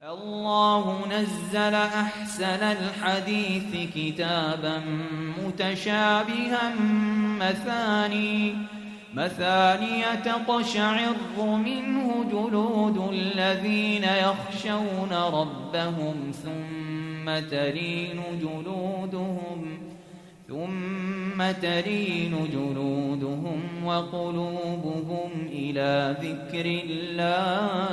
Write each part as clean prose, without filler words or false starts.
الله نزل أحسن الحديث كتابا متشابها مثاني تقشعر منه جلود الذين يخشون ربهم ثم تلين جلودهم وقلوبهم إلى ذكر الله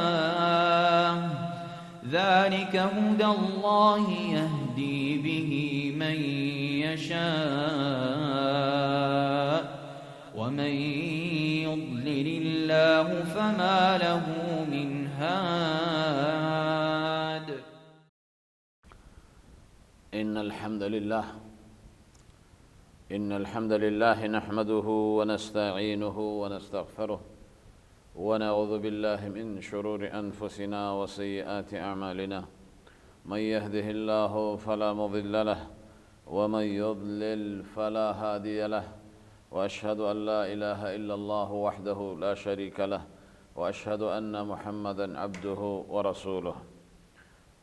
ذلك هدى الله يهدي به من يشاء ومن يضلل الله فما له من هاد. إن الحمد لله نحمده ونستعينه ونستغفره ونعوذ بالله من شرور أنفسنا وسيئات أعمالنا. من يهده الله فلا مضل له ومن يضلل فلا هادي له، وأشهد أن لا إله إلا الله وحده لا شريك له، وأشهد أن محمدا عبده ورسوله.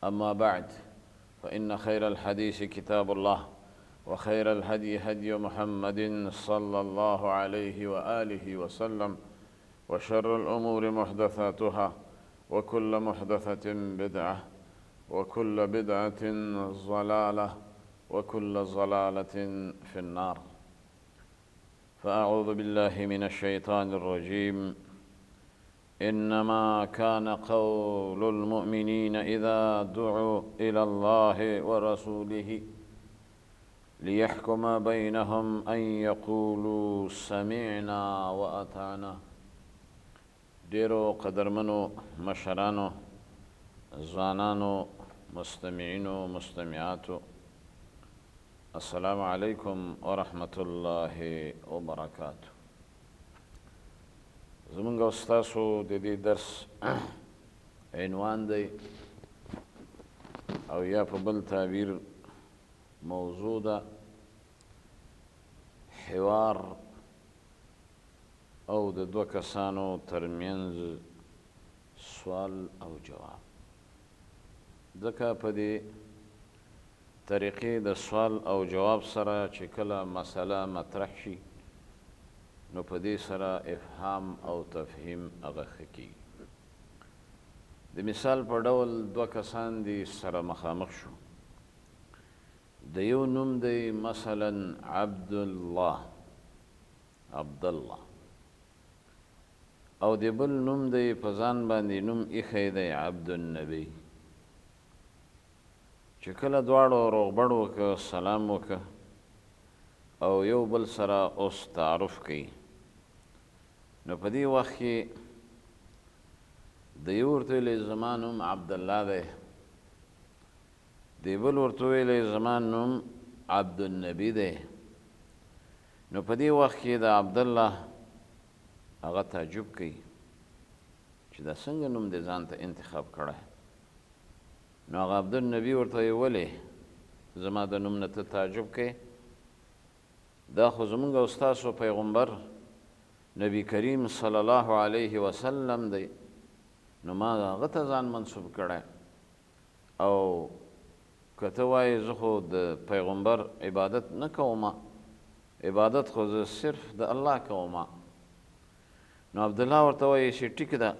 أما بعد، فإن خير الحديث كتاب الله، وخير الهدي هدي محمد صلى الله عليه وآله وسلم، وشر الأمور محدثاتها، وكل محدثة بدعة، وكل بدعة ضلالة، وكل ضلالة في النار. فأعوذ بالله من الشيطان الرجيم. إنما كان قول المؤمنين إذا دعوا إلى الله ورسوله ليحكم بينهم أن يقولوا سمعنا وأطعنا. ډیرو قدرمنو مشرانو، ځوانانو، مستمعینو، مستمعاتو، السلام علیکم ورحمة الله وبرکاته. زمونږ او ستاسو د دې درس عنوان دی، او یا په بل تعبیر موضوع ده، حوار او د دوه کسانو ترمنځ سوال او جواب. ځکه په دې طریقې د سوال او جواب سره چې کله مسله مطرح شي، نو په دې سره افهام او تفهیم هغه ښه کېږي. د مثال په ډول دوه کسان دي سره مخامخ شو. د یو نوم دی مثلا عبدالله، او د بل نوم دی په ځان باندې نوم ایښی دی عبدالنبی. چې کله دواړو روغبړ وکړه، سلام وکړه، او یو بل سره اوس تعارف کوي، نو په دې وخت کې د یو ورته ویلی زما نوم عبدالله دی، د بل ورته ویلی زما نوم عبدالنبی دی. نو په دې وخت کې د عبدالله هغه تعجب کوي چې دا څنګه نوم دی ځان ته انتخاب کړی. نو هغه عبدالنبی ورته ویې ولې زما د نوم نه ته تعجب کوې؟ دا خو زمونږ او ستاسو پیغمبر نبی کریم صلی الله علیه وسلم دی، نو ما هغه ته ځان منسوب کړی. او که ته وایې زه خو د پیغمبر عبادت نه کوم، عبادت خو زه صرف د الله کوم. نو عبدالله ورته وایي چې ټیک ده،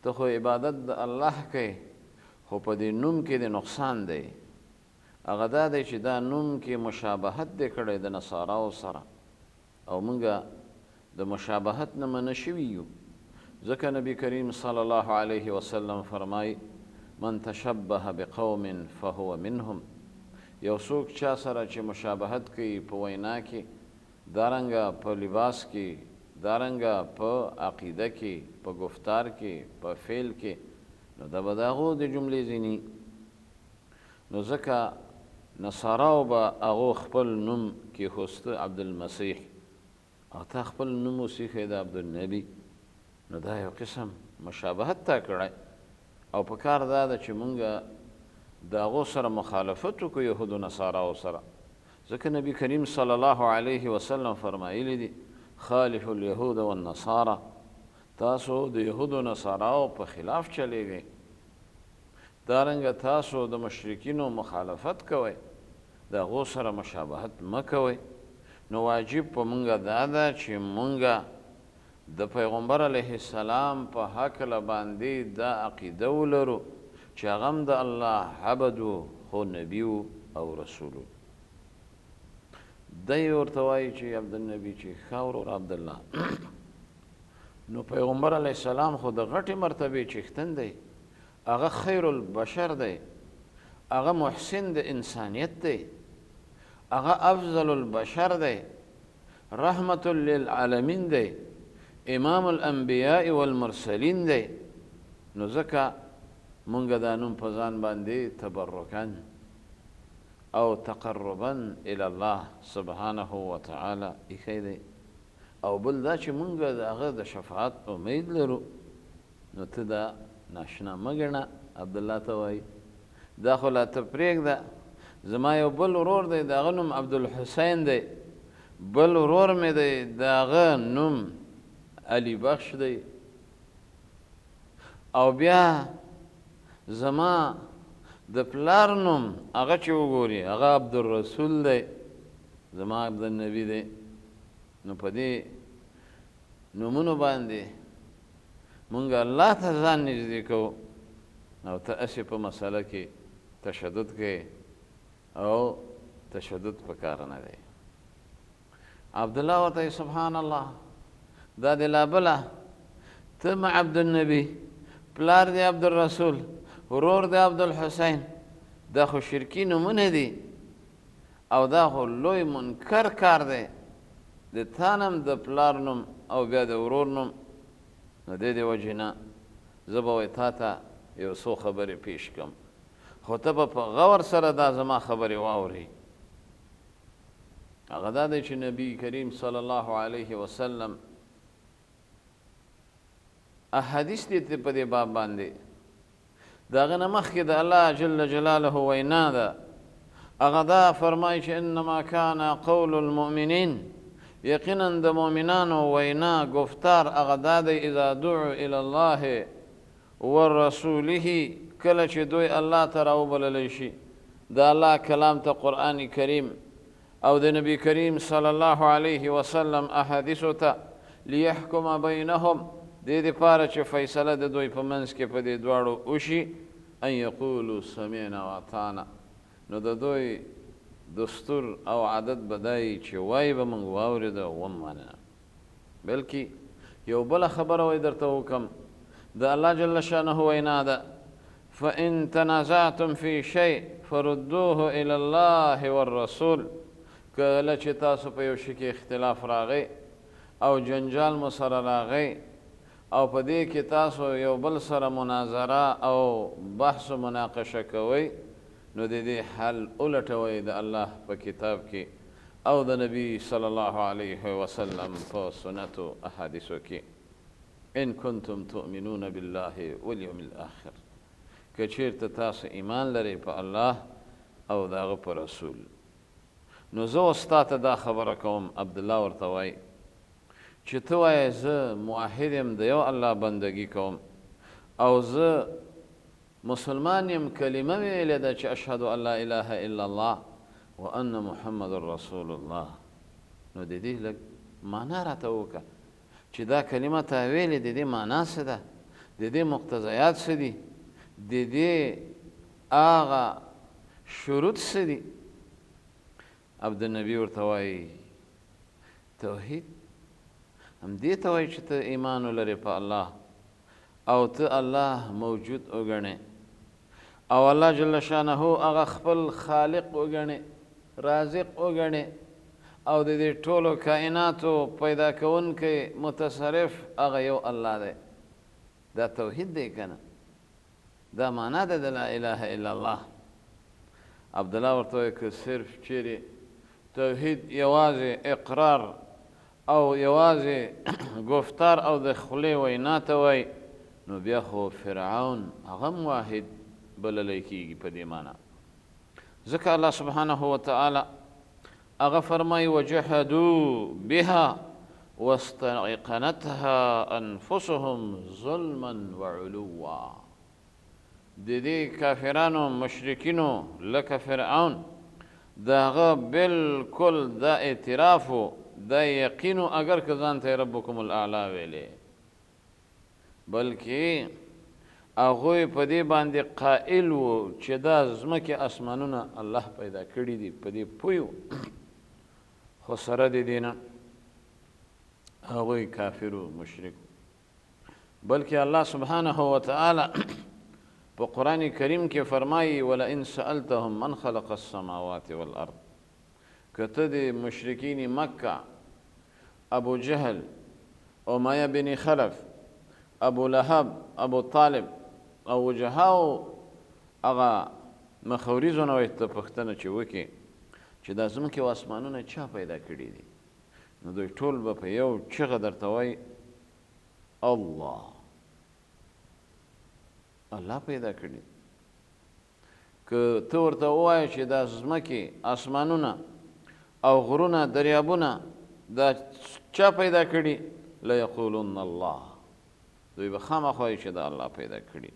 ته خو عبادت د الله کوې، خو په دې نوم کې د نقصان دی. هغه دا دی چې دا نوم کې مشابهت دی کړی د نصاراو سره، او موږ د مشابهت نه منع شوي یو. ځکه نبی کریم صلی الله علیه وسلم فرمایي من تشبه بقوم فهو منهم. یو څوک چا سره چې مشابهت کوي په وینا کې، دارنګه په لباس کې، دارنګه په عقیده کې، په گفتار کې، په فعل کې، نو دا به د هغو د جملې ځیني. نو ځکه نصاراو به هغو خپل نوم کېښوسته عبدالمسیح، او تا خپل نوم اوسیښی د عبدالنبي. نو دا یو قسم مشابهت تا کړی، او په کار دا ده چې مونږ د هغو سره مخالفت وکړو، یهودو نصاراو سره. ځکه نبی کریم صلی الله علیه وسلم فرمایلی دي خالف اليهود والنصارى، تاسو د یهودو نصاراو په خلاف چلیږئ. دارنګه تاسو د مشرکینو مخالفت کوئ، د هغو سره مشابهت مه کوئ. نو واجب په مونږه دا ده چې مونږه د پیغمبر علیه السلام په هکله باندې دا عقیده ولرو چې هغه هم د الله عبد و، خو نبي و او رسول و. دی ورته وایي چې عبدالنبي چې ښه ورور عبدالله نو پیغمبر علیه السلام خو د غټې مرتبې څښتن دی، هغه خیر البشر دی، هغه محسن د انسانیت دی، هغه افضل البشر دی، رحمت للعالمین دی، امام الانبیاء والمرسلین دی. نو ځکه مونږ دا نوم په ځان باندې تبرکا او تقربا الی الله سبحانه وتعالی ایښی دی. او بل دا چې مونږ د هغه د شفاعت امید لرو. نو ته دا ناشنا مه ګڼه. عبدالله ته وایي دا خو لا ته پرېږده، زما یو بل ورور دی د هغه نوم عبدالحسین دی، بل ورور مې دی د هغه نوم علي بخش دی، او بیا زما د پلار نوم هغه چې وګوري هغه عبدالرسول دی، زما عبدالنبي دی. نو په دې نومونو باندې مونږ الله ته ځان نږدې کوو، او ته هسې په مسله کې تشدد کوې، او تشدد پکار نه دی. عبدالله ورته سبحان الله دا دی لا بله، ته مع عبدالنبي، پلار دی عبدالرسول، ورور دی عبدالحسین، دا خو شرکي نومونه دي، او دا خو لوی منکر کار دی د تا نم د پلار نوم او بیا د ورور نوم. نو دې وجې نه زه به وایي تا ته یو څو خبرې پیش کړم، خو ته به په غور سره دا زما خبرې واورې. هغه دا دی چې نبی کریم صلی الله علیه وسلم احادیث دي په دې باب باندې، د هغه نه مخکې د الله جل جلاله وینا ده. هغه دا فرمایي چې انما کان قول المؤمنین، یقینا د مؤمنانو وینا گفتار هغه دا دی اذا دعوا الی الله ورسوله، کله چې دوی الله ته راوبللی شي، د الله کلام ته قرآن کریم او د نبی کریم صلی الله علیه وسلم احادیثو ته، لیحکم بینهم، دې دپاره چې فیصله د دوی په منځ کې په دې دواړو وشي، ان یقولوا سمعنا واطعنا. نو د دوی دستور او عادت به دا وي چې وایي به موږ واورېده ومنه. بلکې یو بله خبره وایي درته وکړم، د الله جل شانه وینا ده فإن تنازعتم في شيء فردوه إلى الله والرسول. کله چې تاسو په یو شي کې اختلاف راغی او جنجال مو سره راغی، او په دې کې تاسو یو بل سره مناظره او بحث و مناقشه کوئ، نو د دې حل ولټوئ د الله په کتاب کې او د نبی صلی الله علیه وسلم په سنتو احادیثو کې. ان کنتم تؤمنون بالله والیوم الاخر، که چیرته تاسو ایمان لرئ په الله او د هغه په رسول. نو زه اوس تا ته دا خبره کوم، عبدالله ورته وایي چې ته وایې زه موحد یم، د یو الله بندګي کوم، او زه مسلمان یم، کلمه مې ویلې ده چې اشهد ان لا اله الا الله وان محمد رسول الله. نو د دې لږ معنا راته وکړه چې دا کلمه تا ویلې، د دې معنا څه ده، د دې مقتضیات څه دي، د دې هغه شروط څه دي. عبدالنبي ورته وایي توحید همدې ته وایي چې ته ایمان ولرې په الله، او ته الله موجود وګڼې، او الله جل شانه هغه خپل خالق وګڼې، رازق وګڼې، او د دې ټولو کائناتو پیدا کوونکی متصرف هغه یو الله دی. دا توحید دی که نه؟ دا معنا ده د لا اله الا الله. عبدالله ورته وایي که صرف چیرې توحید یوازې اقرار او یوازې گفتار او د خولې وینا ته وایي، نو بیا خو فرعون هغه هم واحد بللی کېږي په دې معنا. ځکه الله سبحانه وتعالی هغه فرمایي وجحدوا بها واستيقنتها انفسهم ظلما وعلوا. د دې کافرانو مشرکینو لکه فرعون د هغه بالکل دا اعتراف و دا یقین و اگر که ځان ته ربکم الاعلی ویلې بلکې هغوی په دې باندې قائل و چې دا ځمکې اسمانونه الله پیدا کړي دي په دې پوه و خو سره د دې نه هغوی کافر و مشرک بلکې الله سبحانه وتعالی په قرآن کریم کې فرمایي ولئن سألتهم من خلق السماوات والارض که ته د مشرکین مکه ابو جهل امیه بن خلف ابو لهب ابو طالب او وجهاو هغه مخوریزونه ورته پوښتنه چې وکړي چې دا ځمکې او اسمانونه چا پیدا کړي دي نو دوی ټول به په یو چغه درته وایي الله الله پیدا کړي که ته ورته ووایې چې دا ځمکې اسمانونه او غرونه دریابونه دا چا پیدا کړي لیقولن الله دوی به خامخا وایي چې دا الله پیدا کړي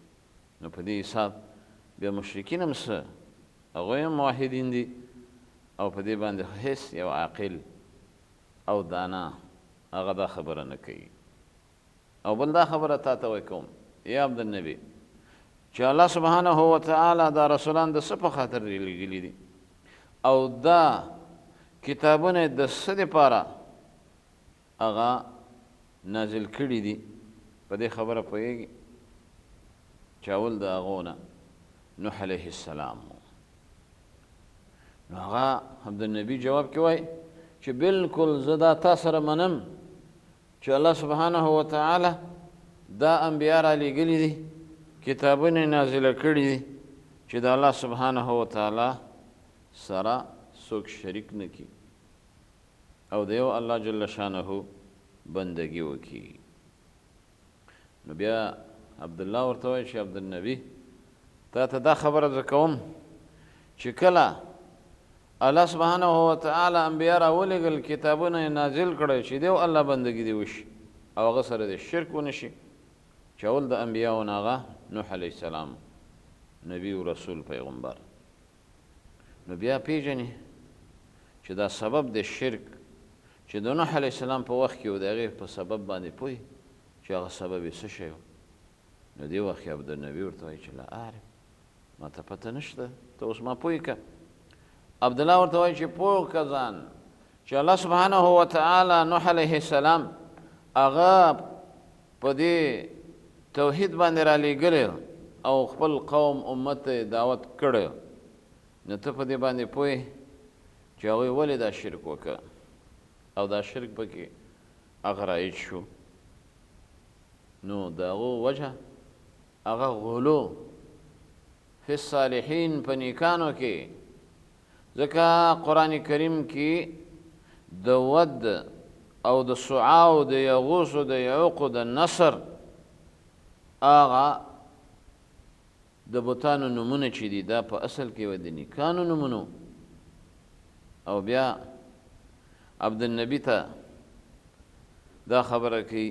نو په دې حساب بیا مشرکین هم څه هغوی هم موحدین دي او په دې باندې هیڅ یو عاقل او دانا هغه دا خبره نه کوي او بل دا خبره تا ته وکوم یا عبدالنبي چې الله سبحانه وتعالی دا رسولان د څه په خاطر لېږلي دي او دا کتابونه د څه دپاره هغه نازل کړي دي په دې خبره پوهېږي چې اول د هغو نه نوح علیه السلام نو هغه عبدالنبي جواب کې وایي چې بالکل زه دا تا سره منم چې الله سبحانه وتعالی دا انبیا را لېږلي دي کتابونه نازله کړي دي چې د الله سبحانه وتعالی سره څوک شریک نه کړي او د یو الله جل شانه بندگی وکړي نو بیا عبدالله ورته وایي چې عبدالنبي تا ته دا خبره زه کوم چې کله الله سبحانه وتعالی انبیا را ولېږل کتابونه یې نازل کړی چې دیو الله بندگی دی وشي او هغه سره د شرک ونه شي چې اول د انبیاو نه هغه نوح علیه السلام نبی و رسول پیغمبر نو بیا پیژنې چې دا سبب د شرک چې د نوح علیه السلام په وخت کې و د هغې په سبب باندې پوهې چې هغه سبب یې څه شی و نو دې وخت کې عبدالنبي ورته وایي چې لا اعرف ما ته پته نشته ته اوس ما پوه که عبدالله ورته وایي چې پوه که ځان چې الله سبحانه وتعالی نوح علیه السلام هغه په دې توحید باندې را لېږلی او خپل قوم امت دعوت کړی نو ته په دې باندې پوهې چې هغوی ولې دا شرک وکړه او دا شرک پکې هغه رایج شو نو د هغو وجه هغه غلو فی الصالحین په نیکانو کې ځکه قرآن کریم کې د ود او د سعا او د یغوس او د یعوق او د نصر هغه د بوتانو نومونه چې دي دا په اصل کې و د نیکانو نومونو او بیا عبدالنبي ته دا خبره کوي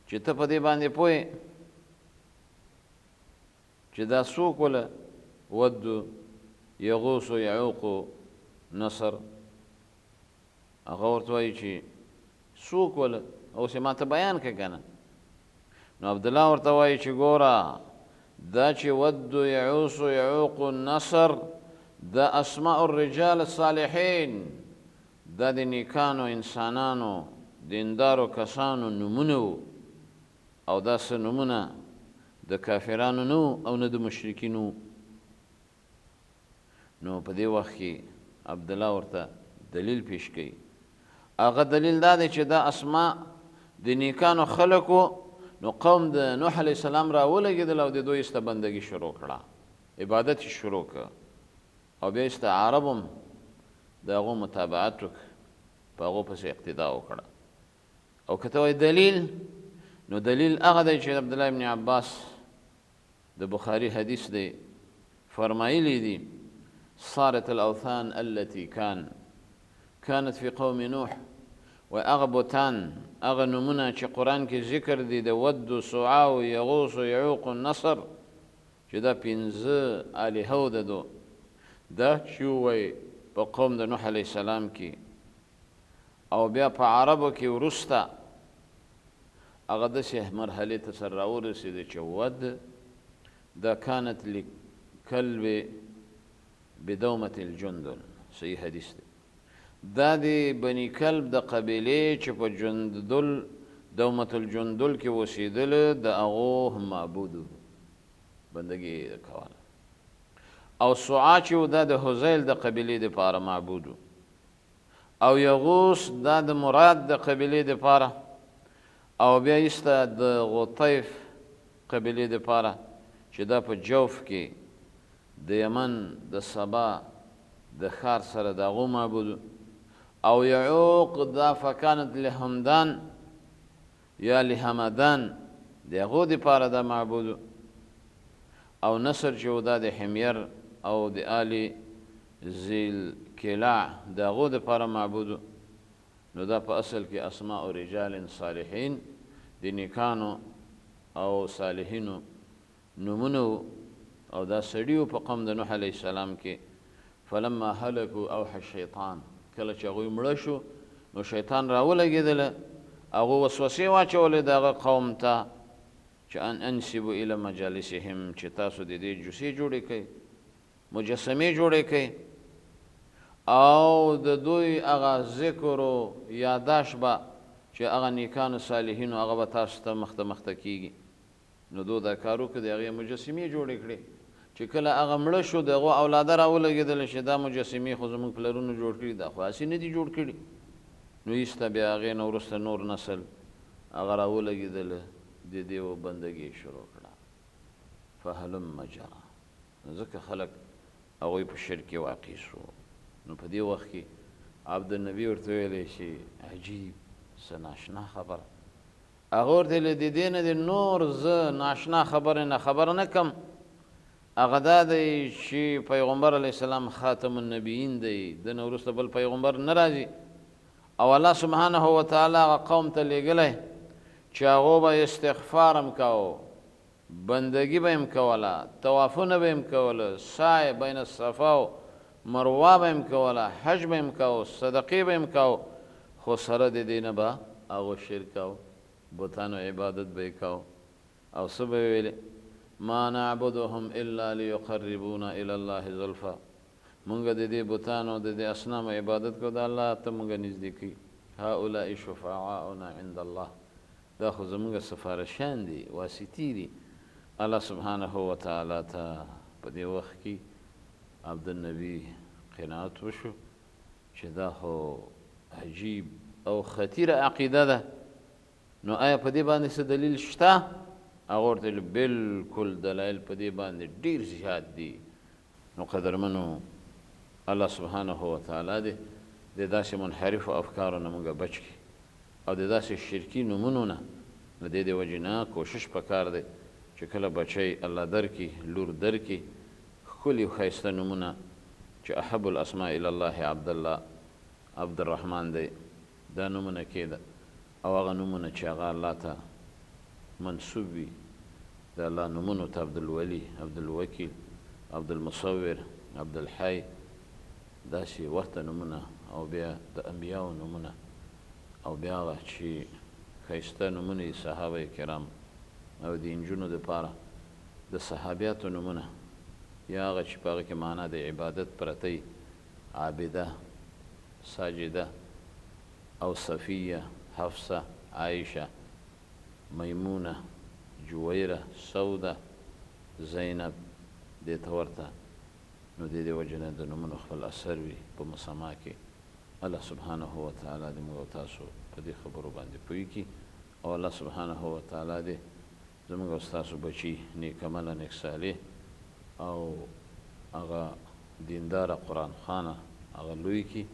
چې ته په دې باندې پوهې چې دا څوک وله ود یغوس و یعوق نصر هغه ورته وایي چې څوک وله اوس یې ما ته بیان که که نه نو عبدالله ورته وایي چې ګوره دا چې ود یعوس و یعوق نصر دا اسماء الرجال الصالحین دا د نیکانو انسانانو دیندارو کسانو نومونه وو او دا څه نومونه د کافرانو نه او نه د مشرکینو نو په دې وخت کې عبدالله ورته دلیل پیش کوي هغه دلیل دا دی چې دا اسماء د نیکانو خلکو نو قوم د نوح علیه السلام را ولګېدل او د دوی سته بندګي شروع کړه عبادت یې شروع کړه او بیا سته عرب هم د هغو متابعت وکړه په هغو پسې اقتدا وکړه او که ته وایې دلیل نو دلیل هغه دی چې عبدالله ابن عباس د بخاري حدیث دی فرمایلی دي صارت الاوثان التي كانت في قوم نوح و هغه بوتان هغه نومونه چې قرآن کې ذکر دي د ود و سعا و یغوس و یعوق و نصر چې چې دا 5 الهه وددو دا چې ووایي په قوم د نوح علیه السلام کې او بیا په عربو کې وروسته هغه داسې مرحلې ته سره راورسېده چې ود دا كانت لکلب بدومة الجندل صحیح حدیث دی دا د بني کلب د قبیلې چې په جندل دومة الجندل کې اوسېدله د هغو معبودو بندګي کوله او سعا چې و دا د حذیل د قبیلې دپاره معبودو او یغوس دا د مراد د قبیلې دپاره او بیا ایسته د غطیف قبیلې دپاره چې دا په جوف کې د یمن د سبا د ښار سره د هغو معبودو او یعوق دا فکانت لحمدان یا لحمدان د هغو دپاره دا معبودو او نصر چې و دا د حمیر او د آل ذیل کلاع د هغو دپاره معبودو نو دا په اصل کې اسماء رجال صالحین د نیکانو او صالحینو نمونه او دا سړیو په قوم د نوح علیه السلام کې فلما هلکو اوحى الشیطان کله چې هغوی مړه شو نو شیطان راولګېدله هغو وسوسې واچولې د هغه قوم ته چې ان انسبو الی مجالسهم چې تاسو د دې جوسې جوړې کړئ مجسمې جوړې کړئ او د دوی هغه ذکر و یاداش به چې هغه نیکانو صالحینو هغه به تاسو ته مخته کېږي نو دو دا کار وکړه د هغې مجسمې جوړې کړې چې کله هغه مړه شو د هغو اولاده راولګېدله چې دا مجسمې خو زموږ پلرونو جوړ کړي دا خو هسې نه دي جوړ کړي نو ایسته بیا هغې نه وروسته نور نسل هغه راولګېدله د دې و بندګي شروع کړه فهلم جرا ځکه خلک هغوی په شرک کې واقع شو نو په دې وخت کې عبدالنبي ورته ویلی چې عجیب څه ناشنا خبره هغه ورته ویلې د دې نه د نور زه ناشنا خبرې نه خبر نه کم هغه دا دی چې پیغمبر علیه السلام خاتم النبیین دی د نه وروسته بل پیغمبر نه راځي او الله سبحانه وتعالی هغه قوم ته لیږلی چې هغو به استغفار هم کوو بندگی به هم کوله طوافونه به هم کوله سعی بین الصفا و مروه به هم کوله حج به هم کوو صدقې به هم کوو خو سره د دې نه به هغو شرک او بتانو عبادت به یې کوو او څه به یې ویلې ما نعبدهم الا لیقربونا الی الله زلفا مونږ د دې بتانو د دې اصنامو عبادت کوو د الله ته مونږ نږدې کوي هؤلاء شفعاؤنا عند الله دا خو زمونږ سفارشیان دي واسطي دي الله سبحانه وتعالی ته په دې وخت کې عبدالنبي قناعت وشو چې دا خو عجیب او خطیره عقیده ده نو آیا په دې باندې څه دلیل شته هغه ورته ویل بالکل دلایل په دې باندې ډېر زیات دي نو قدرمنو الله سبحانه وتعالی دې د داسې منحرفو افکارو نه موږ بچ کړي او د داسې شرکي نومونو نه د دې د وجې نه کوشش پکار دی چې کله بچی الله درکړي لور درکړي ښکلي ښایسته نومونه چې احب الاسماء الی الله عبدالله عبدالرحمن دی دا نومونه کېده او هغه نومونه چې هغه الله ته منسوب وي د الله نومونو ته عبدالولي عبدالوکیل عبدالمصور عبدالحی داسې ورته نومونه او بیا د انبیاو نومونه او بیا هغه چې ښایسته نومونه یې صحابه کرام او د نجونو دپاره د صحابیاتو نومونه یا هغه چې په هغه کې معنا د عبادت پرته عابده ساجده او صفیه حفصه عایشه میمونه جویره سوده زینب دې ته ورته نو د دې وجې نه د نومونو خپل اثر وي په مسما کې الله سبحانه وتعالی دې موږ او تاسو په دې خبرو باندې پوه کړي او الله سبحانه وتعالی دې زموږ او ستاسو بچي نیک عمله نیک صالح او هغه دینداره قرآن خوانه هغه لوی کړي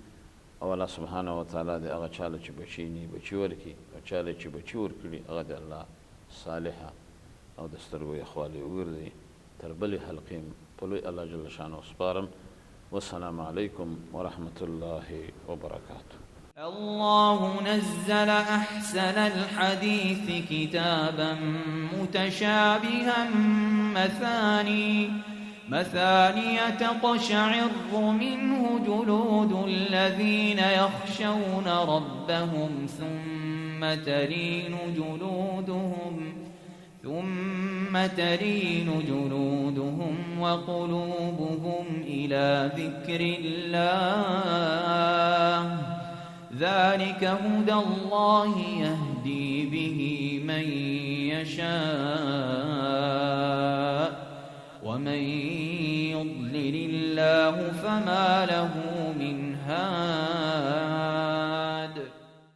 او الله سبحانه وتعالی دې هغه چاله چې بچي نه بچي ورکړي او چاله چې بچي ورکړي هغه د الله صالحه او د سترګو یخوالی وګرځي تر بلې حلقې په لوی الله جل شانه سپارم والسلام عليكم ورحمة الله وبركاته. الله نزل أحسن الحديث كتابا متشابها مثاني تقشعر منه جلود الذين يخشون ربهم ثم تلين جلودهم وقلوبهم إلى ذكر الله ذلك هدى الله يهدي به من يشاء